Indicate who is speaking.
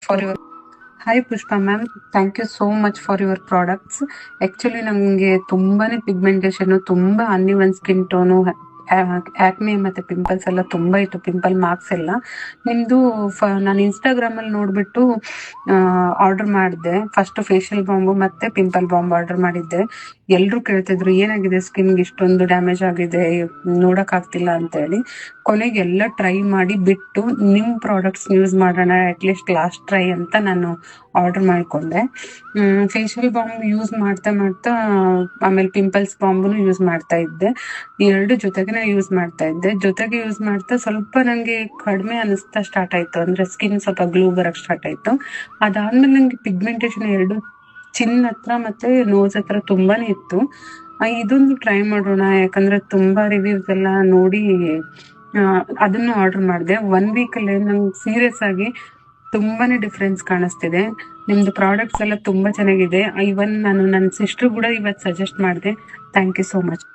Speaker 1: For your hi Pushpa ma'am, thank you so much for your products. Actually ನಮಗೆ ತುಂಬಾ pigmentation, ತುಂಬ uneven skin tone, acne ಮತ್ತು pimples ಎಲ್ಲ ತುಂಬ ಇತ್ತು, ಪಿಂಪಲ್ ಮಾರ್ಕ್ಸ್ ಎಲ್ಲ. ನಿಮ್ಮದು ನಾನು ಇನ್ಸ್ಟಾಗ್ರಾಮಲ್ಲಿ ನೋಡಿಬಿಟ್ಟು ಆರ್ಡರ್ ಮಾಡಿದೆ. ಫಸ್ಟು ಫೇಶಿಯಲ್ ಬಾಂಬು ಮತ್ತು ಪಿಂಪಲ್ ಬಾಂಬ್ ಆರ್ಡರ್ ಮಾಡಿದ್ದೆ. ಎಲ್ಲರೂ ಕೇಳ್ತಿದ್ರು ಏನಾಗಿದೆ ಸ್ಕಿನ್ಗೆ ಇಷ್ಟೊಂದು ಡ್ಯಾಮೇಜ್ ಆಗಿದೆ, ನೋಡೋಕ್ಕಾಗ್ತಿಲ್ಲ ಅಂತೇಳಿ. ಕೊನೆಗೆ ಎಲ್ಲ ಟ್ರೈ ಮಾಡಿ ಬಿಟ್ಟು ನಿಮ್ಮ ಪ್ರಾಡಕ್ಟ್ಸ್ ಯೂಸ್ ಮಾಡೋಣ, ಅಟ್ಲೀಸ್ಟ್ ಲಾಸ್ಟ್ ಟ್ರೈ ಅಂತ ನಾನು ಆರ್ಡರ್ ಮಾಡಿಕೊಂಡೆ. ಫೇಶಿಯಲ್ ಬಾಂಬ್ ಯೂಸ್ ಮಾಡ್ತಾ ಮಾಡ್ತಾ ಆಮೇಲೆ ಪಿಂಪಲ್ಸ್ ಬಾಂಬನ್ನು ಯೂಸ್ ಮಾಡ್ತಾ ಇದ್ದೆ. ಎರಡು ಜೊತೆಗೆ ಯೂಸ್ ಮಾಡ್ತಾ ಇದ್ದೆ. ಜೊತೆಗೆ ಯೂಸ್ ಮಾಡ್ತಾ ಸ್ವಲ್ಪ ನನಗೆ ಕಡಿಮೆ ಅನಿಸ್ತಾ ಸ್ಟಾರ್ಟ್ ಆಯಿತು, ಅಂದರೆ ಸ್ಕಿನ್ ಸ್ವಲ್ಪ ಗ್ಲೂ ಬರೋಕ್ಕೆ ಸ್ಟಾರ್ಟ್ ಆಯಿತು. ಅದಾದಮೇಲೆ ನನಗೆ ಪಿಗ್ಮೆಂಟೇಷನ್ ಎರಡು ಚಿನ್ ಹತ್ರ ಮತ್ತು ನೋಸ್ ಹತ್ರ ತುಂಬಾ ಇತ್ತು. ಇದೊಂದು ಟ್ರೈ ಮಾಡೋಣ, ಯಾಕಂದರೆ ತುಂಬ ರಿವ್ಯೂಸ್ ಎಲ್ಲ ನೋಡಿ ಅದನ್ನು ಆರ್ಡರ್ ಮಾಡಿದೆ. 1 ವೀಕಲ್ಲೇ ನಂಗೆ ಸೀರಿಯಸ್ ಆಗಿ ತುಂಬಾ ಡಿಫ್ರೆನ್ಸ್ ಕಾಣಿಸ್ತಿದೆ. ನಿಮ್ಮದು ಪ್ರಾಡಕ್ಟ್ಸ್ ಎಲ್ಲ ತುಂಬ ಚೆನ್ನಾಗಿದೆ. ಇವನ್ ನಾನು ನನ್ನ ಸಿಸ್ಟ್ರು ಕೂಡ ಇವತ್ತು ಸಜೆಸ್ಟ್ ಮಾಡಿದೆ. Thank you so much.